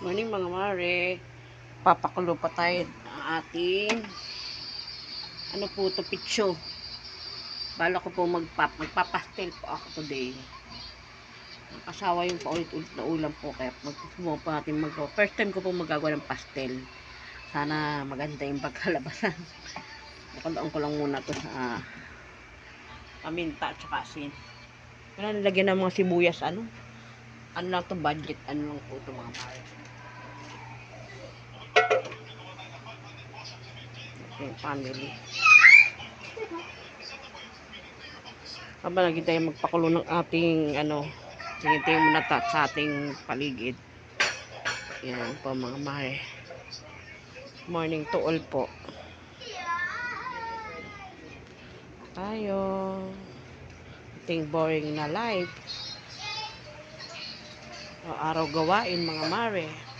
Morning mga mare. Papakulo pa tayo ang ating ano po to, pitso. Bala ko po magpapastel po ako today. Nakasawa yung paulit-ulit na ulam po, kaya magsusumo po natin first time ko po magagawa ng pastel. Sana maganda yung pagkalabasan. Nakuloan ko lang muna to sa paminta at saka asin. Wala nilagyan ng mga sibuyas, ano lang to, budget, lang po to mga mare. Okay, family. Habang lagi tayo magpakulo ng ating tingin-tingin muna sa ating paligid. Yan po mga mare. Morning to all po. Tayo. Ating boring na life. Araw gawain mga mare.